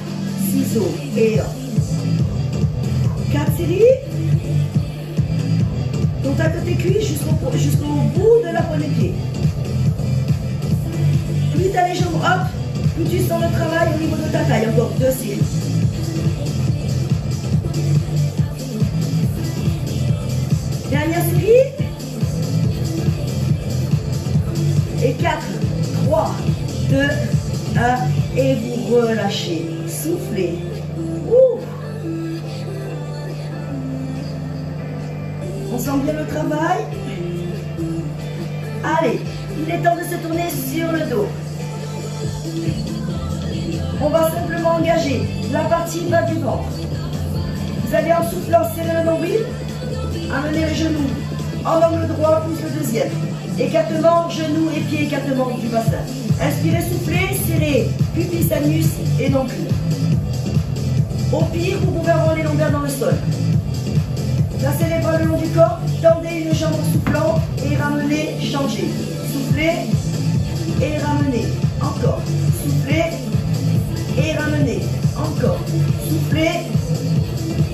ciseaux et 1. 4 séries. Contacte tes cuisses jusqu'au bout de la pointe des pieds. Plus tu as les jambes hop, plus tu sens le travail au niveau de ta taille. Encore 2 séries. Dernière série. Et 4, 3, 2, 1. Et vous relâchez. Soufflez. Ouh. On sent bien le travail. Allez, il est temps de se tourner sur le dos. On va simplement engager la partie bas du ventre. Vous allez en soufflant serrer le nombril, amener les genoux en angle droit, pousse le deuxième. Écartement, genoux et pieds, écartement du bassin. Inspirez, soufflez, serrez, pupille, anus et non plus. Au pire, vous pouvez avoir les longueurs dans le sol. Placez les bras le long du corps, tendez une jambe en soufflant et ramenez, changez. Soufflez et ramenez. Encore. Soufflez et ramenez. Encore. Soufflez.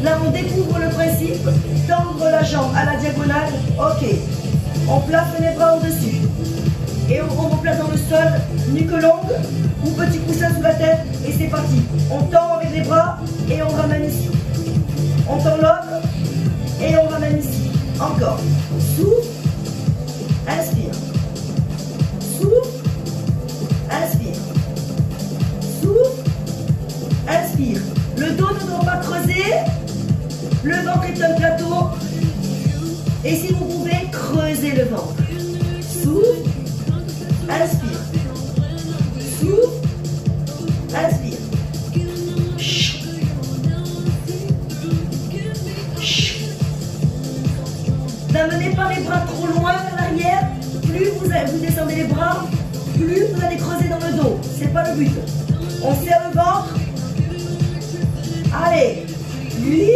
Là, on découvre le principe. Tendre la jambe à la diagonale. Ok. On place les bras au-dessus. Et on replace dans le sol, nuque longue ou petit coussin sous la tête. Et c'est parti. On tend avec les bras et on ramène ici. On tend l'autre. Et on ramène ici. Encore. Souffle. Inspire. Souffle. Inspire. Souffle. Inspire. Le dos ne doit pas creuser. Le ventre est un plateau. Et si vous pouvez, creuser le ventre. Souffle. Inspire. Souffle. Inspire. N'amenez pas les bras trop loin vers l'arrière. Plus vous descendez les bras, plus vous allez creuser dans le dos. C'est pas le but. On serre le ventre. Allez. 8.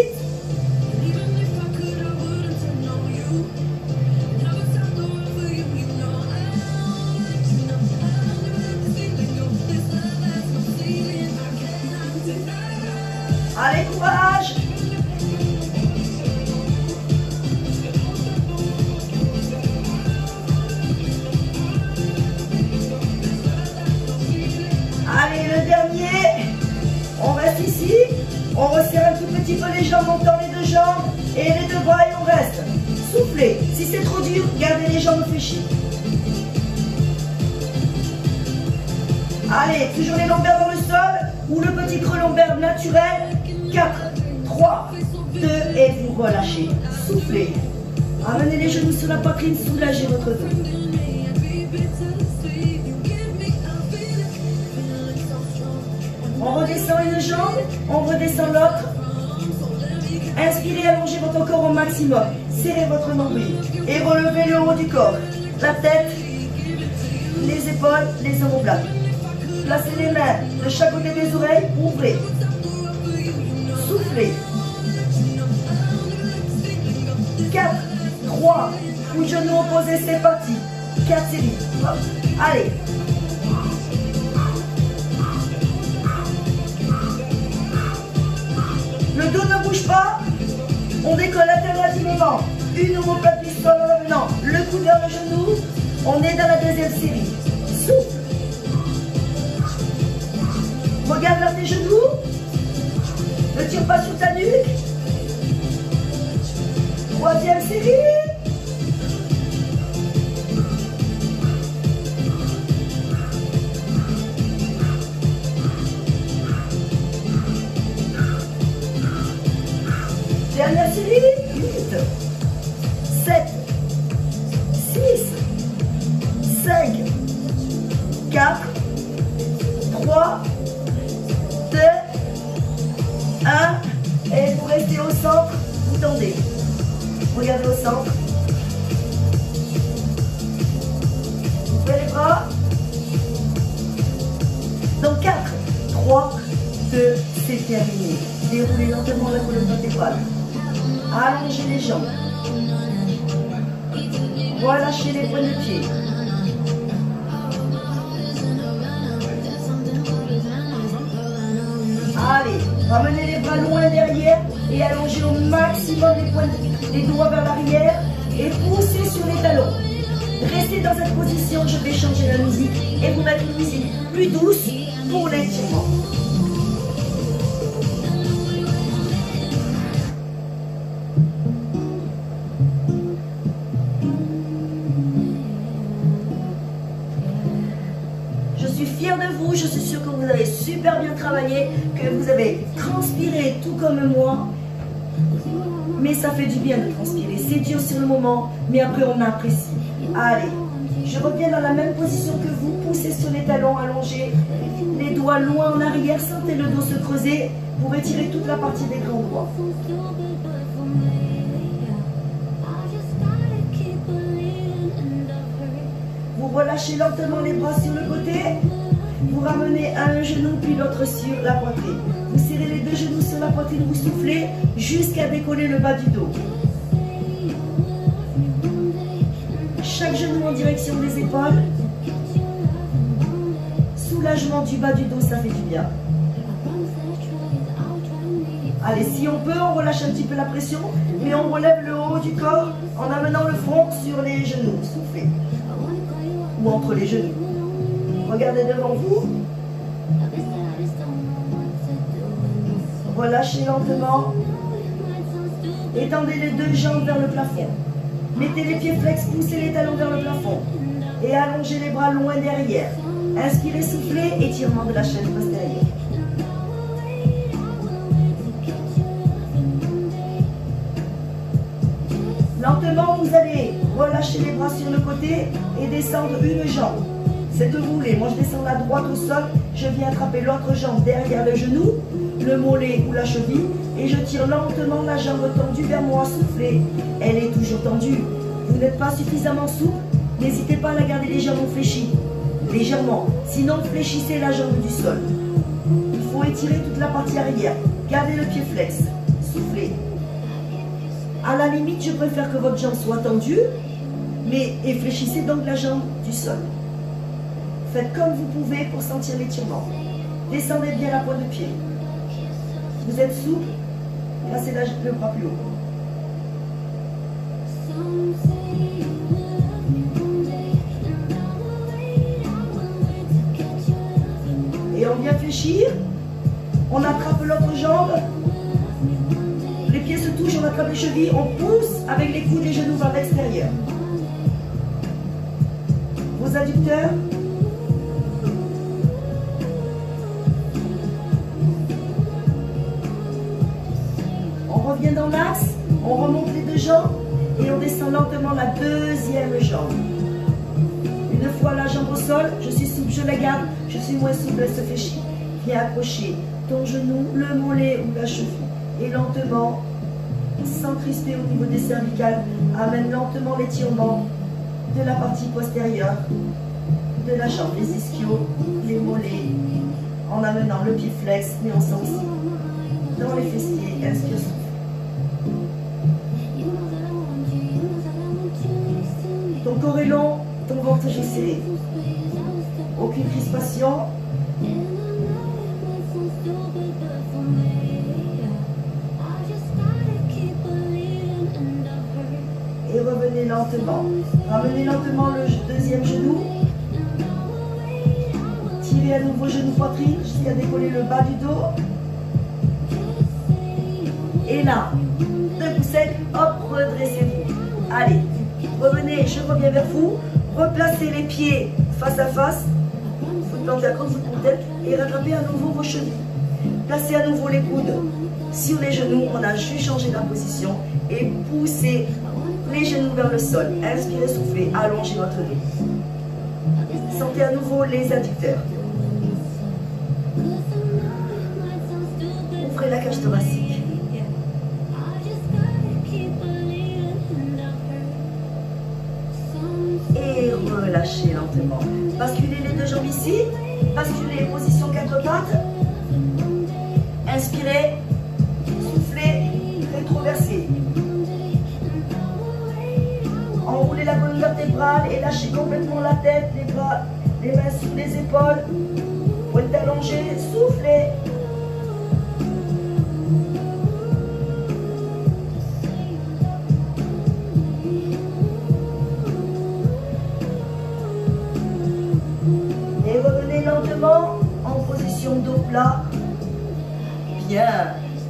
petit peu les jambes, on tend les deux jambes et les deux bras et on reste. Soufflez. Si c'est trop dur, gardez les jambes fléchies. Allez, toujours les lombaires dans le sol ou le petit creux lombaire naturel. 4, 3, 2 et vous relâchez. Soufflez. Amenez les genoux sur la poitrine, soulagez votre dos. On redescend une jambe, on redescend l'autre. Inspirez, allongez votre corps au maximum. Serrez votre nombril et relevez le haut du corps. La tête, les épaules, les omoplates. Placez les mains de chaque côté des oreilles, ouvrez. Soufflez. 4, 3, coup de genou opposé, c'est parti. 4 séries. Hop. Allez. Le dos ne bouge pas. On décolle alternativement. Une omoplate du sol en revenant. Le coude vers le genou. On est dans la deuxième série. Souffle. Regarde vers tes genoux. Ne tire pas sur ta nuque. Troisième série. Dernière série. 8, 7, 6, 5, 4, 3, 2, 1. Et vous restez au centre. Vous tendez. Regardez au centre. Ouvrez les bras. Dans 4, 3, 2, c'est terminé. Déroulez lentement la colonne vertébrale. Allongez les jambes. Relâchez les points de pied. Allez, ramenez les bras loin derrière et allongez au maximum les doigts vers l'arrière et poussez sur les talons. Restez dans cette position, je vais changer la musique et vous mettre une musique plus douce pour l'étirement. Je suis sûre que vous avez super bien travaillé, que vous avez transpiré tout comme moi. Mais ça fait du bien de transpirer. C'est dur sur le moment, mais après on apprécie. Allez, je reviens dans la même position que vous. Poussez sur les talons allongés, les doigts loin en arrière. Sentez le dos se creuser pour étirer toute la partie des grands doigts. Vous relâchez lentement les bras sur le côté. Vous ramenez un genou puis l'autre sur la poitrine. Vous serrez les deux genoux sur la poitrine, vous soufflez jusqu'à décoller le bas du dos. Chaque genou en direction des épaules. Soulagement du bas du dos, ça fait du bien. Allez, si on peut, on relâche un petit peu la pression, mais on relève le haut du corps en amenant le front sur les genoux. Soufflez. Ou entre les genoux. Regardez devant vous. Relâchez lentement. Étendez les deux jambes vers le plafond. Mettez les pieds flex, poussez les talons vers le plafond. Et allongez les bras loin derrière. Inspirez, soufflez, étirement de la chaîne postérieure. Lentement, vous allez relâcher les bras sur le côté et descendre une jambe. C'est que vous voulez. Moi, je descends la droite au sol. Je viens attraper l'autre jambe derrière le genou, le mollet ou la cheville. Et je tire lentement la jambe tendue vers moi. Soufflez. Elle est toujours tendue. Vous n'êtes pas suffisamment souple. N'hésitez pas à la garder légèrement fléchie. Légèrement. Sinon, fléchissez la jambe du sol. Il faut étirer toute la partie arrière. Gardez le pied flex. Soufflez. À la limite, je préfère que votre jambe soit tendue. Mais fléchissez donc la jambe du sol. Faites comme vous pouvez pour sentir l'étirement. Descendez bien la pointe de pied. Vous êtes souple, placez le bras plus haut. Et on vient fléchir. On attrape l'autre jambe. attrape les chevilles, on pousse avec les coudes et genoux vers l'extérieur. Vos adducteurs. On revient dans l'axe, on remonte les deux jambes et on descend lentement la deuxième jambe. Une fois la jambe au sol, je suis souple, je la garde, je suis moins souple, elle se fléchit. Viens accrocher ton genou, le mollet ou la cheville. Et lentement, sans crisper au niveau des cervicales, amène lentement l'étirement de la partie postérieure de la jambe, les ischios, les mollets, en amenant le pied flex, mais on sent aussi dans les fessiers, inspire, souffle. Ton corps est long, ton ventre est serré. Aucune crispation. Et revenez lentement. Ramenez lentement le deuxième genou. Tirez à nouveau genou poitrine jusqu'à décoller le bas du dos. Et là, deux coups secs, hop, redressez-vous. Allez, revenez, je reviens vers vous. Replacez les pieds face à face. Vous plantez à côté de votre tête et rattrapez à nouveau vos chevilles. Placez à nouveau les coudes sur les genoux. On a juste changé la position et poussez les genoux vers le sol. Inspirez, soufflez, allongez votre dos. Sentez à nouveau les adducteurs. Ouvrez la cage thoracique. Et relâchez lentement. Basculez les deux jambes ici. Basculez, position quatre pattes. Inspirez, soufflez, rétroversez. Enroulez la colonne vertébrale et lâchez complètement la tête, les bras, les mains sous les épaules. Pointe allongée, soufflez. Et revenez lentement en position dos plat. Bien.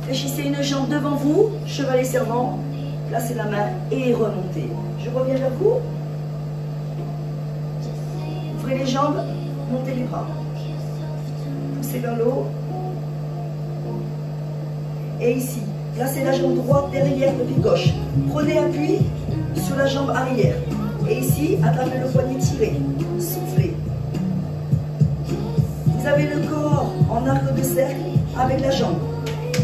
Fléchissez une jambe devant vous, chevalet servant. Placez la main et remontez. Je reviens vers vous. Ouvrez les jambes, montez les bras. Poussez vers le haut. Et ici, placez la jambe droite derrière le pied gauche. Prenez appui sur la jambe arrière. Et ici, attrapez le poignet tiré. Soufflez. Vous avez le corps en arc de cercle avec la jambe.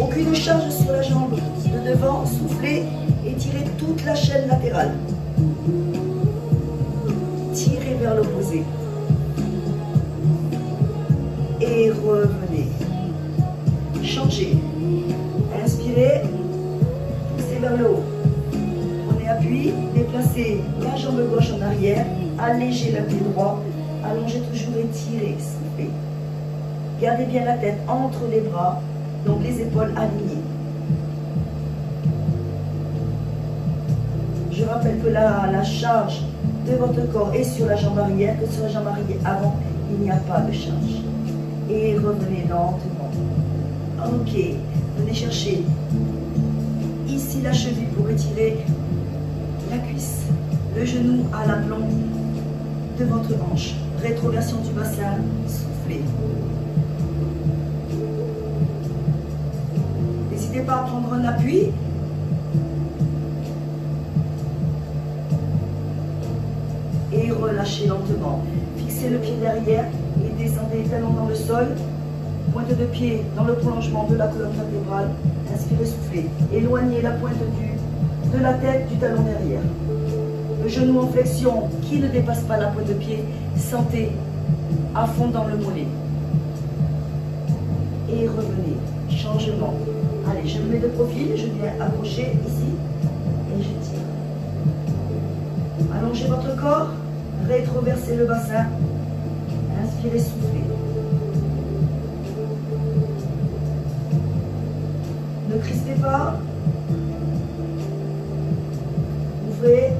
Aucune charge sur la jambe de devant. Soufflez et tirez toute la chaîne latérale. Tirez vers l'opposé. Et revenez. Changez. Inspirez. Poussez vers le haut. Prenez appui. Déplacez la jambe gauche en arrière. Allégez le pied droit. Allongez toujours et tirez. Soufflez. Gardez bien la tête entre les bras. Donc les épaules alignées. Je rappelle que la charge de votre corps est sur la jambe arrière, que sur la jambe arrière avant, il n'y a pas de charge. Et revenez lentement. Ok, venez chercher ici la cheville pour étirer la cuisse, le genou à l'aplomb de votre hanche. Rétroversion du bassin, soufflez. N'hésitez pas à prendre un appui. Et relâchez lentement. Fixez le pied derrière et descendez les talons dans le sol. Pointe de pied dans le prolongement de la colonne vertébrale. Inspirez, soufflez. Éloignez la pointe de la tête du talon derrière. Le genou en flexion qui ne dépasse pas la pointe de pied. Sentez à fond dans le mollet. Et revenez. Changement. Allez, je me mets de profil. Je viens accrocher ici. Et je tire. Allongez votre corps. Rétroversez le bassin. Inspirez, soufflez. Ne crispez pas. Ouvrez.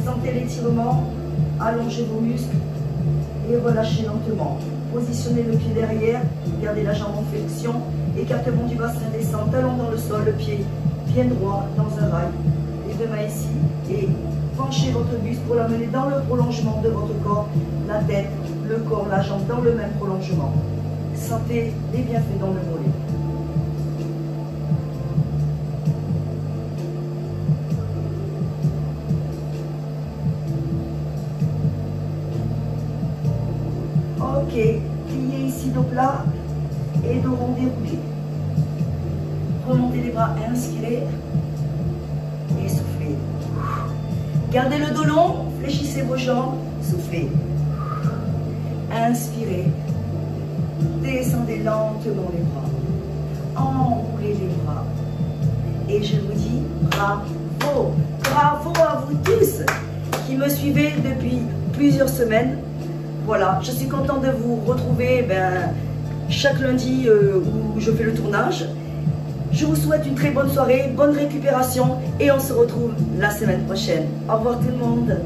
Sentez l'étirement. Allongez vos muscles. Et relâchez lentement. Positionnez le pied derrière. Gardez la jambe en flexion. Écartement du bassin descend. Talon dans le sol. Le pied bien droit dans un rail. Les deux mains ici et penchez votre buste pour l'amener dans le prolongement de votre corps, la tête, le corps, la jambe dans le même prolongement. Sentez les bienfaits dans le mollet. Ok, pliez ici dos plat et dos rond déroulé. Remontez les bras, inspirez et soufflez. Gardez le dos long, fléchissez vos jambes, soufflez. Inspirez, descendez lentement les bras, enroulez les bras. Et je vous dis bravo, bravo à vous tous qui me suivez depuis plusieurs semaines. Voilà, je suis contente de vous retrouver chaque lundi où je fais le tournage. Je vous souhaite une très bonne soirée, bonne récupération et on se retrouve la semaine prochaine. Au revoir tout le monde.